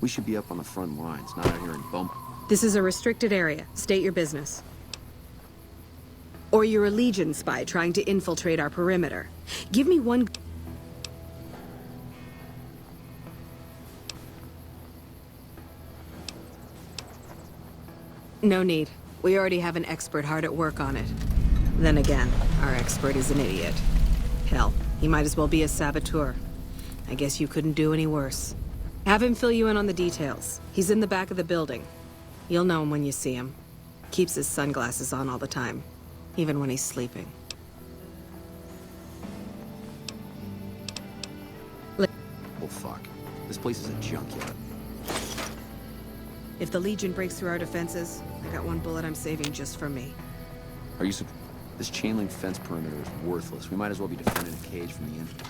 We should be up on the front lines, not out here in bump. This is a restricted area. State your business. Or you're a Legion spy trying to infiltrate our perimeter. Give me one... No need. We already have an expert hard at work on it. Then again, our expert is an idiot. Hell, he might as well be a saboteur. I guess you couldn't do any worse. Have him fill you in on the details. He's in the back of the building. You'll know him when you see him. Keeps his sunglasses on all the time, even when he's sleeping. Well, fuck. This place is a junkyard. If the Legion breaks through our defenses, I got one bullet I'm saving just for me. Are you This chain link fence perimeter is worthless. We might as well be defending a cage from the inside.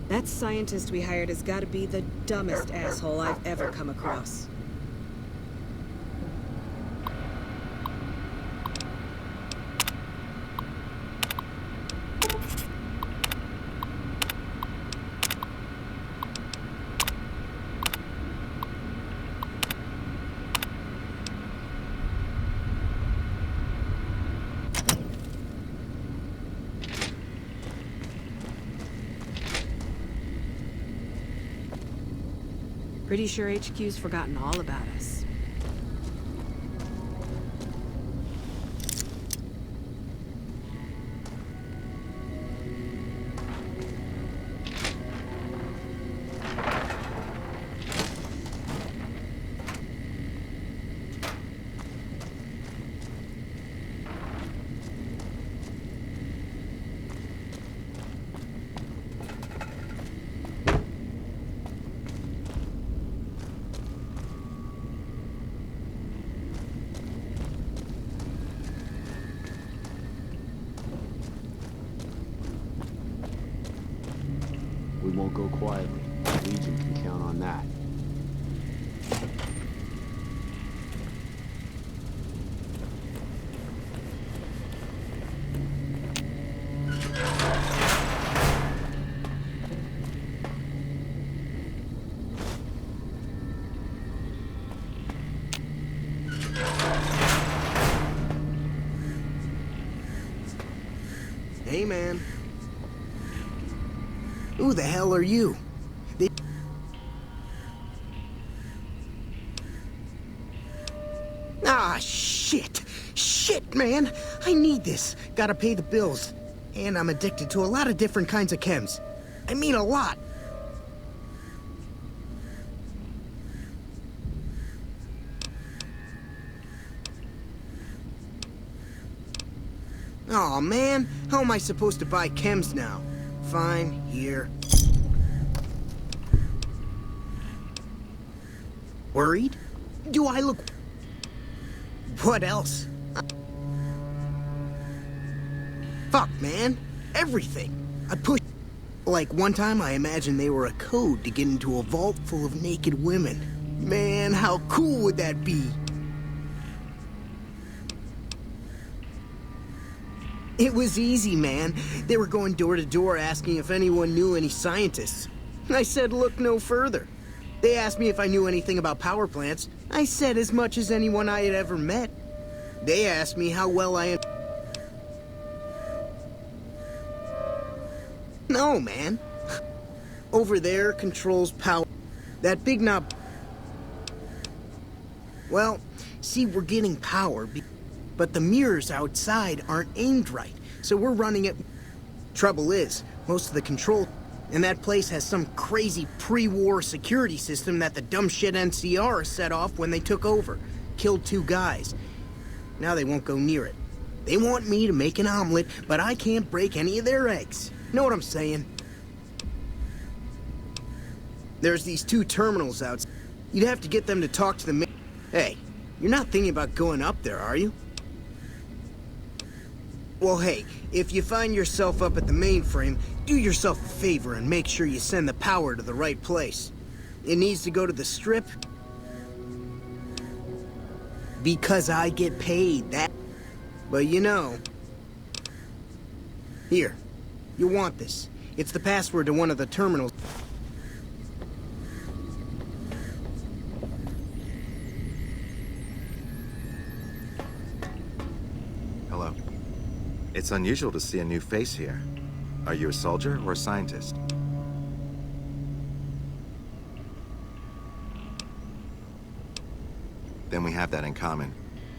That scientist we hired has got to be the dumbest asshole I've ever come across. Pretty sure HQ's forgotten all about us. We won't go quietly. The Legion can count on that. Hey, man. Who the hell are you? Ah, shit. Shit, man. I need this. Gotta pay the bills. And I'm addicted to a lot of different kinds of chems. I mean, a lot. Aw, man. How am I supposed to buy chems now? Fine, here. Worried? Do I look... What else? Fuck, man. Everything. I push... Like, one time I imagined they were a code to get into a vault full of naked women. Man, how cool would that be? It was easy, man. They were going door to door asking if anyone knew any scientists. I said, look no further. They asked me if I knew anything about power plants. I said as much as anyone I had ever met. They asked me how well I... No, man. Over there controls power. That big knob... Well, see, we're getting power, but the mirrors outside aren't aimed right, so we're running it. Trouble is, most of the control... And that place has some crazy pre-war security system that the dumb shit NCR set off when they took over. Killed 2 guys. Now they won't go near it. They want me to make an omelet, but I can't break any of their eggs. Know what I'm saying? There's these 2 terminals out. You'd have to get them to talk to the... Hey, you're not thinking about going up there, are you? Well, hey, if you find yourself up at the mainframe, do yourself a favor and make sure you send the power to the right place. It needs to go to the strip. Because I get paid that. But you know... Here, you want this. It's the password to one of the terminals. Hello. It's unusual to see a new face here. Are you a soldier or a scientist? Then we have that in common.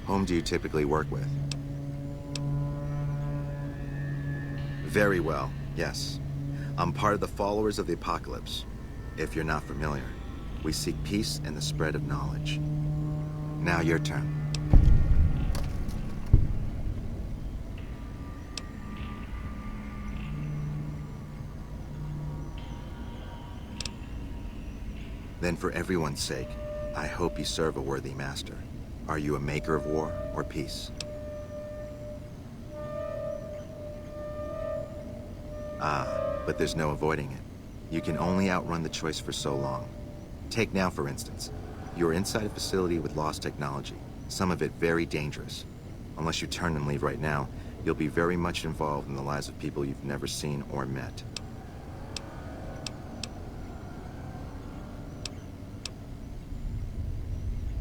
Whom do you typically work with? Very well, yes. I'm part of the followers of the apocalypse. If you're not familiar, we seek peace and the spread of knowledge. Now your turn. Then for everyone's sake, I hope you serve a worthy master. Are you a maker of war or peace? Ah, but there's no avoiding it. You can only outrun the choice for so long. Take now, for instance. You're inside a facility with lost technology, some of it very dangerous. Unless you turn and leave right now, you'll be very much involved in the lives of people you've never seen or met.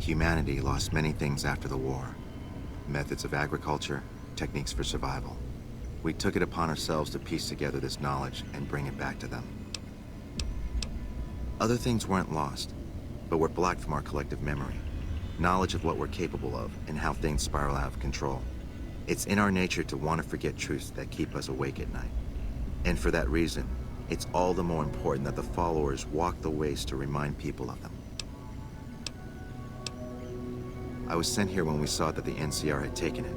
Humanity lost many things after the war. Methods of agriculture, techniques for survival. We took it upon ourselves to piece together this knowledge and bring it back to them. Other things weren't lost, but were blocked from our collective memory. Knowledge of what we're capable of and how things spiral out of control. It's in our nature to want to forget truths that keep us awake at night. And for that reason, it's all the more important that the followers walk the ways to remind people of them. I was sent here when we saw that the NCR had taken it.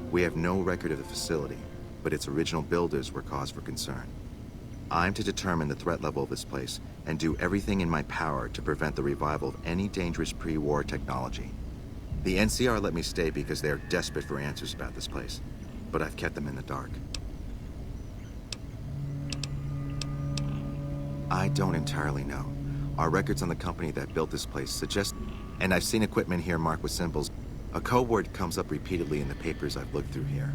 We have no record of the facility, but its original builders were cause for concern. I'm to determine the threat level of this place and do everything in my power to prevent the revival of any dangerous pre-war technology. The NCR let me stay because they are desperate for answers about this place, but I've kept them in the dark. I don't entirely know. Our records on the company that built this place suggest, and I've seen equipment here marked with symbols. A code word comes up repeatedly in the papers I've looked through here.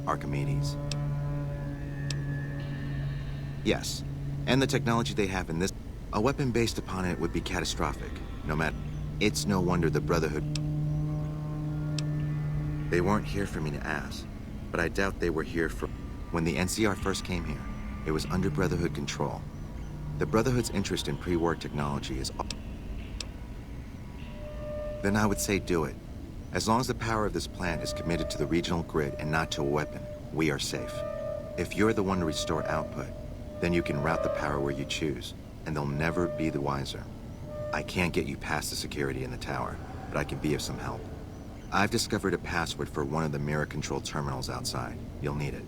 Archimedes. Yes, and the technology they have in this, a weapon based upon it would be catastrophic, no matter. It's no wonder the Brotherhood. They weren't here for me to ask, but I doubt they were here for. When the NCR first came here, it was under Brotherhood control. The Brotherhood's interest in pre-war technology is. Then I would say do it. As long as the power of this plant is committed to the regional grid and not to a weapon, we are safe. If you're the one to restore output, then you can route the power where you choose, and they'll never be the wiser. I can't get you past the security in the tower, but I can be of some help. I've discovered a password for one of the mirror control terminals outside. You'll need it.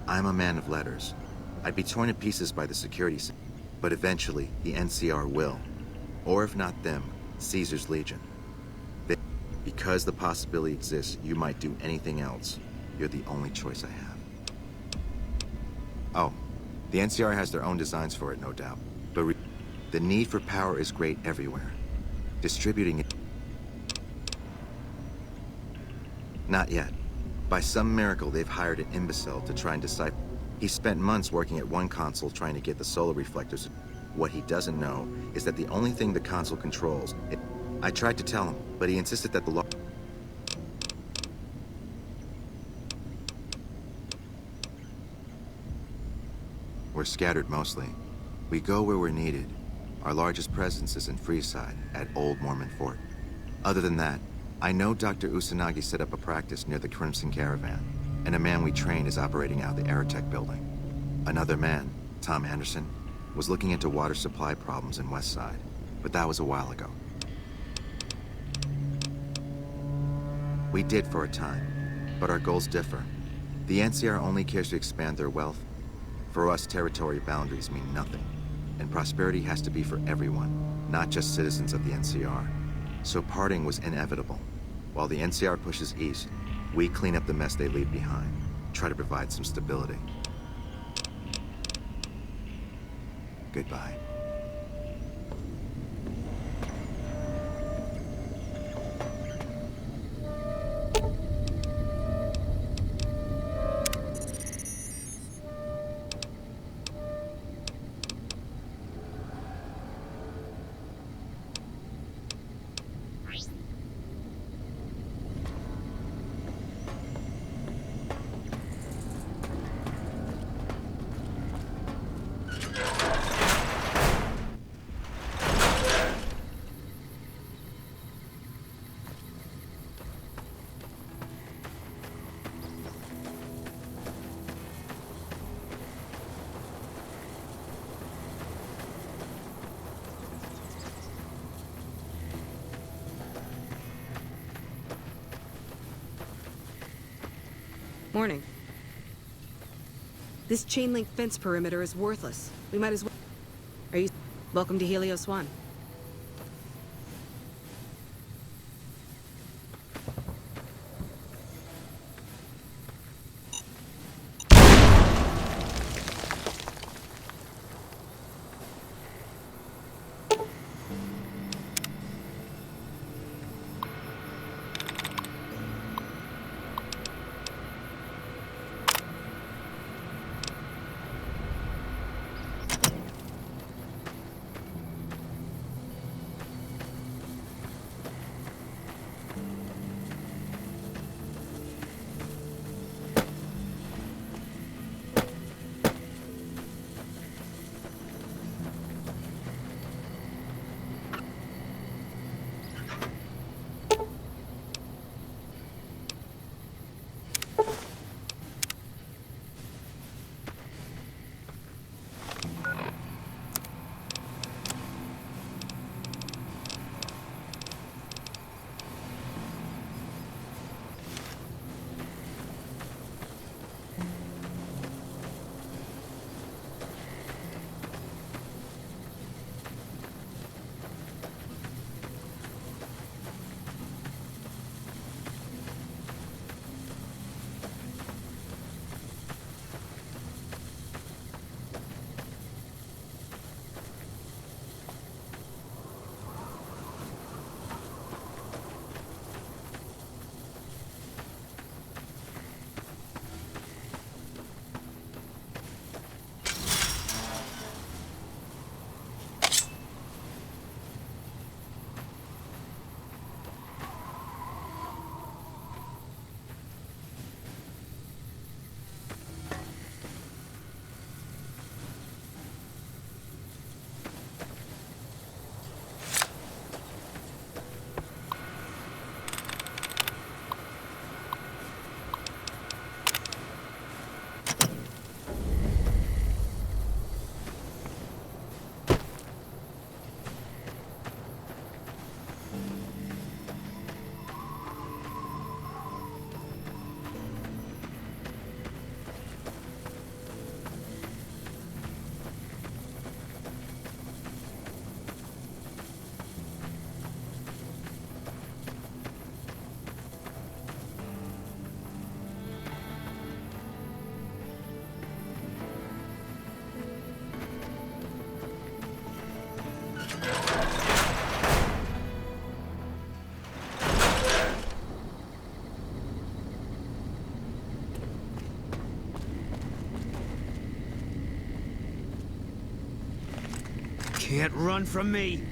I'm a man of letters. I'd be torn to pieces by the security system. But eventually, the NCR will. Or if not them, Caesar's Legion. Because the possibility exists you might do anything else, you're the only choice I have. Oh, the NCR has their own designs for it, no doubt. But the need for power is great everywhere. Distributing it... Not yet. By some miracle, they've hired an imbecile to try and decipher. He spent months working at one console trying to get the solar reflectors. What he doesn't know is that the only thing the console controls... I tried to tell him, but he insisted that the law... We're scattered mostly. We go where we're needed. Our largest presence is in Freeside, at Old Mormon Fort. Other than that, I know Dr. Usanagi set up a practice near the Crimson Caravan, and a man we train is operating out the Aerotech building. Another man, Tom Anderson, was looking into water supply problems in Westside, but that was a while ago. We did for a time, but our goals differ. The NCR only cares to expand their wealth. For us, territory boundaries mean nothing, and prosperity has to be for everyone, not just citizens of the NCR. So parting was inevitable. While the NCR pushes east, we clean up the mess they leave behind, try to provide some stability. Goodbye. Morning. This chain link fence perimeter is worthless. We might as well... Are you... Welcome to Helios-One. Can't run from me.